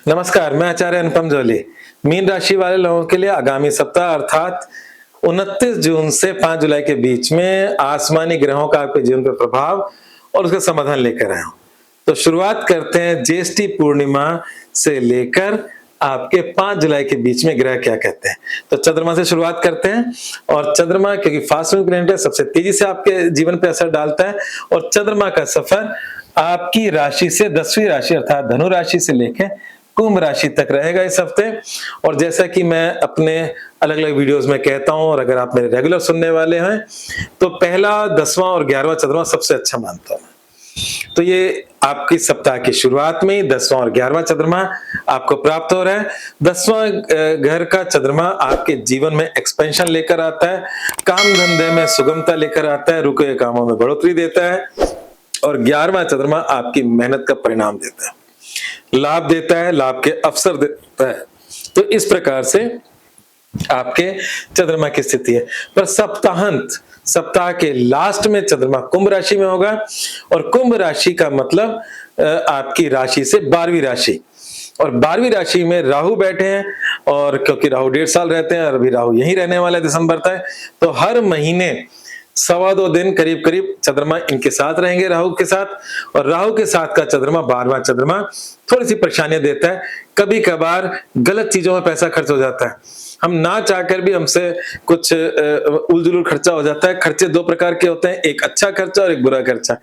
नमस्कार, मैं आचार्य अनुपम जोली। मीन राशि वाले लोगों के लिए आगामी सप्ताह अर्थात 29 जून से 5 जुलाई के बीच में आसमानी ग्रहों का आपके जीवन पर प्रभाव और उसका समाधान लेकर आया हूं। तो शुरुआत करते हैं ज्येष्ठी पूर्णिमा से लेकर आपके 5 जुलाई के बीच में ग्रह क्या कहते हैं। तो चंद्रमा से शुरुआत करते हैं और चंद्रमा क्योंकि फास्ट मूविंग प्लैनेट है, सबसे तेजी से आपके जीवन पे असर डालता है और चंद्रमा का सफर आपकी राशि से 10वीं राशि अर्थात धनु राशि से लेकर कुंभ राशि तक रहेगा इस हफ्ते। और जैसा कि मैं अपने अलग अलग वीडियोस में कहता हूं और अगर आप मेरे रेगुलर सुनने वाले हैं तो पहला, 10वां और 11वां चंद्रमा सबसे अच्छा मानता हूं। तो ये आपकी सप्ताह की शुरुआत में 10वां और 11वां चंद्रमा आपको प्राप्त हो रहा है। 10वां घर का चंद्रमा आपके जीवन में एक्सपेंशन लेकर आता है, काम धंधे में सुगमता लेकर आता है, रुके हुए कामों में बढ़ोतरी देता है। और 11वां चंद्रमा आपकी मेहनत का परिणाम देता है, लाभ देता है, लाभ के अवसर देता है। तो इस प्रकार से आपके चंद्रमा की स्थिति है। पर सप्ताहांत, सप्ताह के लास्ट में चंद्रमा कुंभ राशि में होगा और कुंभ राशि का मतलब आपकी राशि से 12वीं राशि, और 12वीं राशि में राहु बैठे हैं। और क्योंकि राहु 1.5 साल रहते हैं और अभी राहु यहीं रहने वाला है दिसंबर तक, तो हर महीने 2.25 दिन करीब करीब चंद्रमा इनके साथ रहेंगे, राहु के साथ। और राहु के साथ का चंद्रमा 12वां चंद्रमा थोड़ी सी परेशानियां देता है। कभी कभार गलत चीजों में पैसा खर्च हो जाता है, हम ना चाहकर भी हमसे कुछ उलझुल खर्चा हो जाता है। खर्चे 2 प्रकार के होते हैं, एक अच्छा खर्चा और एक बुरा खर्चा,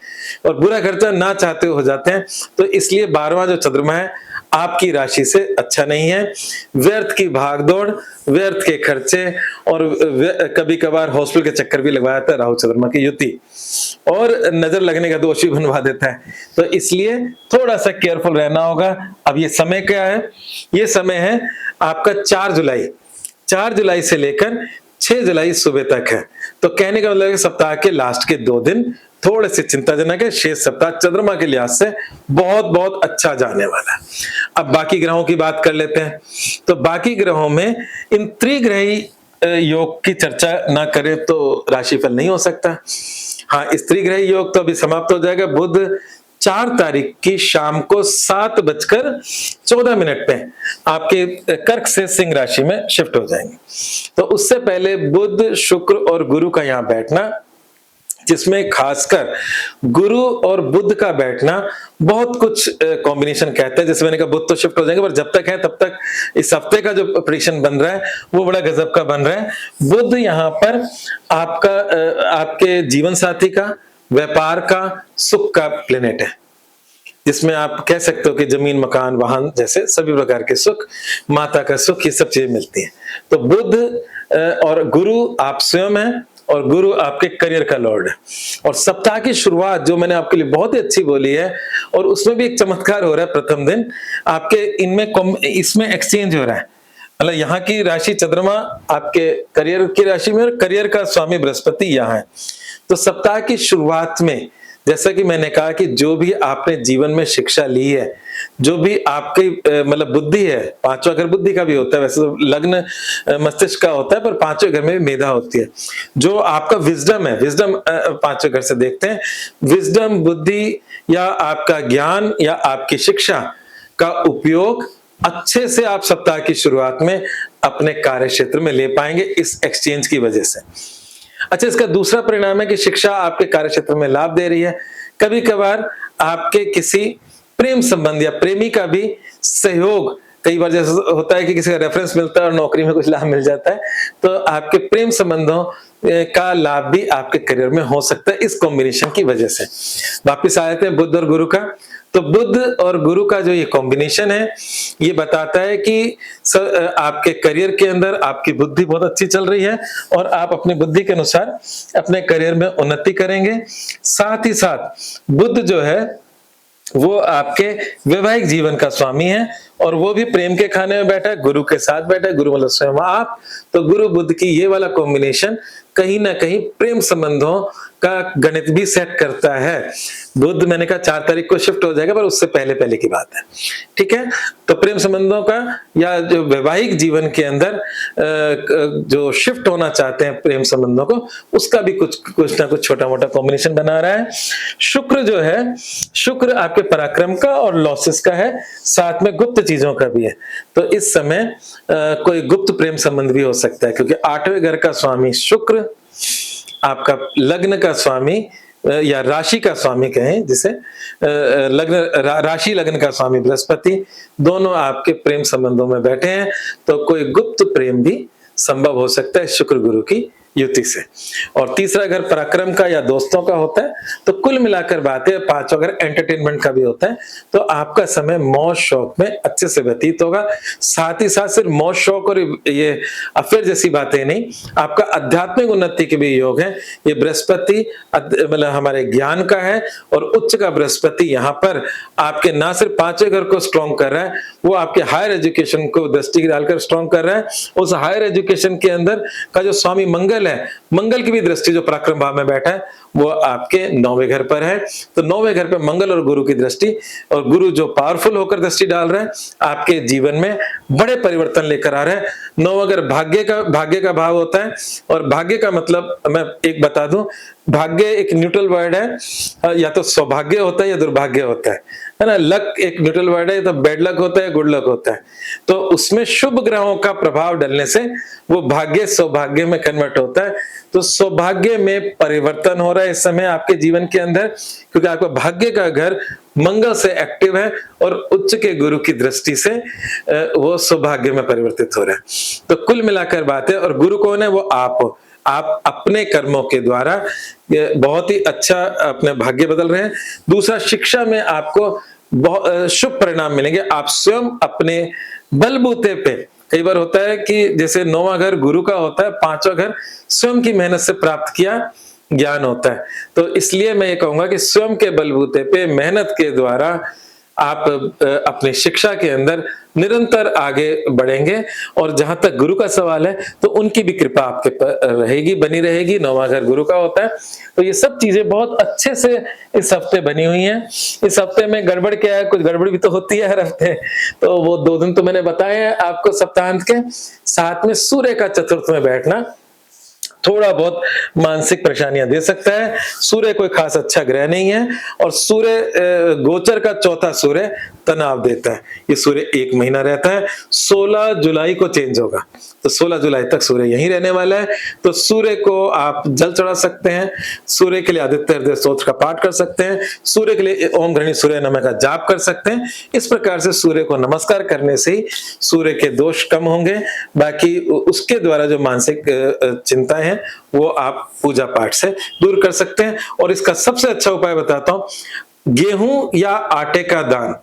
और बुरा खर्चा ना चाहते हो जाते हैं। तो इसलिए 12वां जो चंद्रमा है आपकी राशि से अच्छा नहीं है। व्यर्थ की भागदौड़, व्यर्थ के खर्चे और कभी कभार हॉस्पिटल के चक्कर भी लगवाता है राहु चंद्रमा की युति, और नजर लगने का दोषी बनवा देता है। तो इसलिए थोड़ा सा केयरफुल रहना होगा। अब ये समय क्या है? ये समय है आपका 4 जुलाई, 4 जुलाई से लेकर 6 जुलाई सुबह तक है। तो कहने का मतलब सप्ताह के लास्ट के 2 दिन थोड़े से चिंताजनक है। शेष सप्ताह चंद्रमा के लिहाज से बहुत बहुत अच्छा जाने वाला है। अब बाकी ग्रहों की बात कर लेते हैं। तो बाकी ग्रहों में इन त्रिग्रही योग की चर्चा ना करें तो राशिफल नहीं हो सकता। हाँ, इस त्रिग्रही योग तो अभी समाप्त हो जाएगा। बुध 4 तारीख की शाम को 7:14 पे आपके कर्क से सिंह राशि में शिफ्ट हो जाएंगे। तो उससे पहले बुध, शुक्र और गुरु का यहाँ बैठना, जिसमें खासकर गुरु और बुध का बैठना बहुत कुछ कॉम्बिनेशन कहते हैं। जैसे मैंने कहा बुध तो शिफ्ट हो जाएंगे, पर जब तक है तब तक इस हफ्ते का जो प्रेडिक्शन बन रहा है वो बड़ा गजब का बन रहा है। बुध यहाँ पर आपका आपके जीवन साथी का, व्यापार का, सुख का प्लेनेट है, जिसमें आप कह सकते हो कि जमीन, मकान, वाहन जैसे सभी प्रकार के सुख, माता का सुख, ये सब चीजें मिलती हैं। तो बुध और गुरु आप स्वयं हैं और गुरु आपके करियर का लॉर्ड है। और सप्ताह की शुरुआत जो मैंने आपके लिए बहुत ही अच्छी बोली है, और उसमें भी एक चमत्कार हो रहा है। प्रथम दिन आपके इसमें एक्सचेंज हो रहा है। मतलब यहाँ की राशि चंद्रमा आपके करियर की राशि में, और करियर का स्वामी बृहस्पति यहाँ है। तो सप्ताह की शुरुआत में जैसा कि मैंने कहा कि जो भी आपने जीवन में शिक्षा ली है, जो भी आपकी मतलब बुद्धि है, 5वां घर बुद्धि का भी होता है, वैसे तो लग्न मस्तिष्क का होता है, पर 5वें घर में भी मेधा होती है। जो आपका विजडम है, विजडम 5वें घर से देखते हैं, विजडम, बुद्धि या आपका ज्ञान या आपकी शिक्षा का उपयोग अच्छे से आप सप्ताह की शुरुआत में अपने कार्य क्षेत्र में ले पाएंगे इस एक्सचेंज की वजह से। अच्छा, इसका दूसरा परिणाम है कि शिक्षा आपके कार्य क्षेत्र में लाभ दे रही है। कभी कभार आपके किसी प्रेम संबंध या प्रेमी का भी सहयोग, कई बार जैसे होता है कि किसी का रेफरेंस मिलता है और नौकरी में कुछ लाभ मिल जाता है, तो आपके प्रेम संबंधों का लाभ भी आपके करियर में हो सकता है इस कॉम्बिनेशन की वजह से। वापिस आए थे बुध और गुरु का। तो बुध और गुरु का जो ये कॉम्बिनेशन है, ये बताता है कि आपके करियर के अंदर आपकी बुद्धि बहुत अच्छी चल रही है और आप अपनी बुद्धि के अनुसार अपने करियर में उन्नति करेंगे। साथ ही साथ बुध जो है वो आपके वैवाहिक जीवन का स्वामी है, और वो भी प्रेम के खाने में बैठा है, गुरु के साथ बैठा है। गुरु मतलब स्वयं आप। तो गुरु बुध की ये वाला कॉम्बिनेशन कहीं ना कहीं प्रेम संबंधों का गणित भी सेट करता है। बुध मैंने कहा 4 तारीख को शिफ्ट हो जाएगा, पर उससे पहले पहले की बात है, ठीक है। तो प्रेम संबंधों का या जो वैवाहिक जीवन के अंदर जो शिफ्ट होना चाहते हैं प्रेम संबंधों को, उसका भी कुछ ना कुछ छोटा मोटा कॉम्बिनेशन बना रहा है। शुक्र जो है, शुक्र आपके पराक्रम का और लॉसेस का है, साथ में गुप्त चीजों का भी है। तो इस समय कोई गुप्त प्रेम संबंध भी हो सकता है, क्योंकि 8वें घर का स्वामी शुक्र, आपका लग्न का स्वामी या राशि का स्वामी कहें जिसे, राशि लग्न का स्वामी बृहस्पति, दोनों आपके प्रेम संबंधों में बैठे हैं। तो कोई गुप्त प्रेम भी संभव हो सकता है शुक्र गुरु की युति से। और तीसरा घर पराक्रम का या दोस्तों का होता है। तो कुल मिलाकर बात है, पांचवा घर एंटरटेनमेंट का भी होता है। तो आपका समय मौज शौक में अच्छे से व्यतीत होगा। साथ ही साथ सिर्फ मौज शौक और ये अफेयर जैसी बातें नहीं, आपका आध्यात्मिक उन्नति के भी योग है। ये बृहस्पति मतलब हमारे ज्ञान का है, और उच्च का बृहस्पति यहाँ पर आपके ना सिर्फ 5वें घर को स्ट्रॉन्ग कर रहा है, वो आपके हायर एजुकेशन को दृष्टि डालकर स्ट्रॉन्ग कर रहा है। उस हायर एजुकेशन के अंदर का जो स्वामी मंगल है, मंगल की भी दृष्टि जो पराक्रम भाव में बैठा है वो आपके 9वें घर पर है। तो 9वें घर पर मंगल और गुरु की दृष्टि, और गुरु जो पावरफुल होकर दृष्टि डाल रहा है आपके जीवन में बड़े परिवर्तन लेकर आ रहा है। 9वां घर भाग्य का भाव होता है, और भाग्य का मतलब मैं एक बता दूं, भाग्य एक न्यूट्रल वर्ड है, या तो सौभाग्य होता है या दुर्भाग्य होता है ना। लक एक न्यूट्रल वर्ड है, तो बैड लक होता है, गुड लक होता है। तो उसमें शुभ ग्रहों का प्रभाव डलने से वो भाग्य सौभाग्य में कन्वर्ट होता है। तो सौभाग्य में परिवर्तन हो रहा है इस समय आपके जीवन के अंदर, क्योंकि आपका भाग्य का घर मंगल से एक्टिव है, और उच्च के गुरु की दृष्टि से वो सौभाग्य में परिवर्तित हो रहा है। तो कुल मिलाकर बात है, और गुरु कौन है? वो आप अपने कर्मों के द्वारा बहुत ही अच्छा अपने भाग्य बदल रहे हैं। दूसरा, शिक्षा में आपको बहुत शुभ परिणाम मिलेंगे। आप स्वयं अपने बलबूते पे, कई बार होता है कि जैसे 9वां घर गुरु का होता है, 5वां घर स्वयं की मेहनत से प्राप्त किया ज्ञान होता है। तो इसलिए मैं ये कहूंगा कि स्वयं के बलबूते पे मेहनत के द्वारा आप अपनी शिक्षा के अंदर निरंतर आगे बढ़ेंगे। और जहां तक गुरु का सवाल है, तो उनकी भी कृपा आपके पर रहेगी, बनी रहेगी। 9वां घर गुरु का होता है। तो ये सब चीजें बहुत अच्छे से इस हफ्ते बनी हुई हैं। इस हफ्ते में गड़बड़ क्या है? कुछ गड़बड़ भी तो होती है हर हफ्ते, तो वो 2 दिन तो मैंने बताए हैं आपको सप्ताहांत के। साथ में सूर्य का चतुर्थ में बैठना थोड़ा बहुत मानसिक परेशानियां दे सकता है। सूर्य कोई खास अच्छा ग्रह नहीं है, और सूर्य गोचर का चौथा सूर्य तनाव देता है। ये सूर्य 1 महीना रहता है, 16 जुलाई को चेंज होगा। तो 16 जुलाई तक सूर्य यहीं रहने वाला है। तो सूर्य को आप जल चढ़ा सकते हैं, सूर्य के लिए आदित्य हृदय स्तोत्र का पाठ कर सकते हैं, सूर्य के लिए ओम घृणी सूर्य नमः का जाप कर सकते हैं। इस प्रकार से सूर्य को नमस्कार करने से ही सूर्य के दोष कम होंगे। बाकी उसके द्वारा जो मानसिक चिंता है वो आप पूजा पाठ से दूर कर सकते हैं। और इसका सबसे अच्छा उपाय बताता हूं, गेहूं या आटे का दान।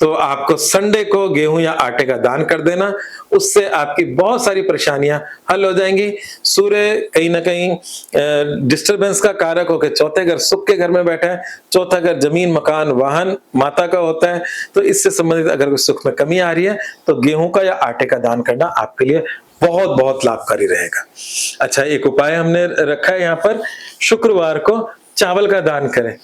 तो आपको संडे को गेहूं या आटे का दान कर देना, उससे आपकी बहुत सारी परेशानियां हल हो जाएंगी। सूर्य कहीं ना कहीं डिस्टरबेंस का कारक होकर चौथे घर सुख के घर में बैठा है। चौथा घर जमीन मकान वाहन माता का होता है। तो इससे संबंधित अगर कोई सुख में कमी आ रही है, तो गेहूं का या आटे का दान करना आपके लिए बहुत बहुत लाभकारी रहेगा। अच्छा, एक उपाय हमने रखा है यहाँ पर, शुक्रवार को चावल का दान करें।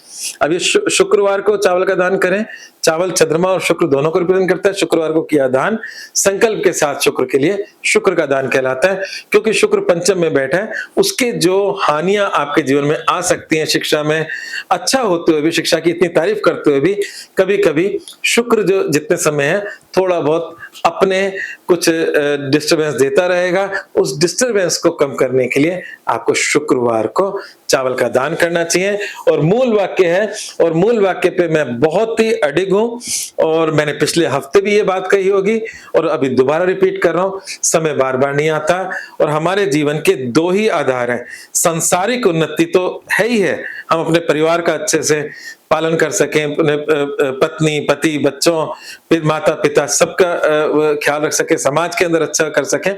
अब ये शुक्रवार को चावल का दान करें। चावल चंद्रमा और शुक्र दोनों को रिप्रेजेंट करता है। शुक्रवार को किया दान संकल्प के साथ शुक्र के लिए शुक्र का दान कहलाता है, क्योंकि शुक्र पंचम में बैठा है। उसके जो हानियां आपके जीवन में आ सकती हैं, शिक्षा में अच्छा होते हुए भी, शिक्षा की इतनी तारीफ करते हुए भी, कभी कभी शुक्र जो जितने समय है थोड़ा बहुत अपने कुछ डिस्टरबेंस देता रहेगा। उस डिस्टरबेंस को कम करने के लिए आपको शुक्रवार को चावल का दान करना चाहिए। और मूल वाक्य है, और मूल वाक्य पे मैं बहुत ही अडिग हूं, और मैंने पिछले हफ्ते भी ये बात कही होगी, और अभी दोबारा रिपीट कर रहा हूं, समय बार बार नहीं आता। और हमारे जीवन के 2 ही आधार हैं, संसारिक उन्नति तो है ही है, हम अपने परिवार का अच्छे से पालन कर सकें, अपने पत्नी पति बच्चों माता पिता सबका ख्याल रख सके, समाज के अंदर अच्छा कर सकें।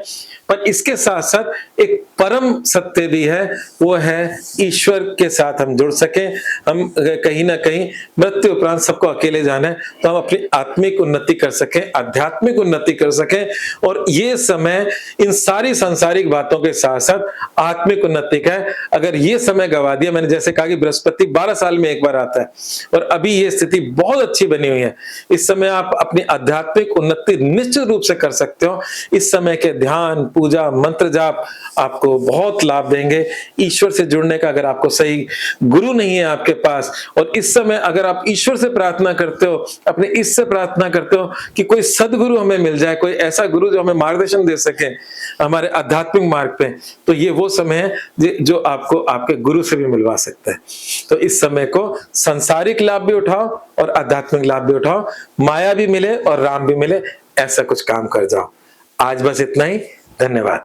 पर इसके साथ साथ एक परम सत्य भी है, वो है ईश्वर के साथ हम जुड़ सकें। हम कहीं ना कहीं मृत्यु उपरांत सबको अकेले जाना है, तो हम अपनी आत्मिक उन्नति कर सकें, आध्यात्मिक उन्नति कर सकें। और ये समय इन सारी सांसारिक बातों के साथ साथ आत्मिक उन्नति का है। अगर ये समय गवा दिया, मैंने जैसे कहा कि बृहस्पति 12 साल में एक बार आता है, और अभी ये स्थिति बहुत अच्छी बनी हुई है। इस समय आप अपनी आध्यात्मिक उन्नति निश्चित रूप से कर सकते हो। इस समय के ध्यान, पूजा, मंत्र जाप आपको बहुत लाभ देंगे। ईश्वर से जुड़ने का अगर आपको सही गुरु नहीं है आपके पास, और इस समय अगर आप ईश्वर से प्रार्थना करते हो, अपने ईश से प्रार्थना करते हो कि कोई सदगुरु हमें मिल जाए, कोई ऐसा गुरु जो हमें मार्गदर्शन दे सके हमारे आध्यात्मिक मार्ग पे, तो ये वो समय है जो आपको आपके गुरु से भी मिलवा सकता है। तो इस समय को सांसारिक लाभ भी उठाओ और आध्यात्मिक लाभ भी उठाओ, माया भी मिले और राम भी मिले, ऐसा कुछ काम कर जाओ। आज बस इतना ही। धन्यवाद।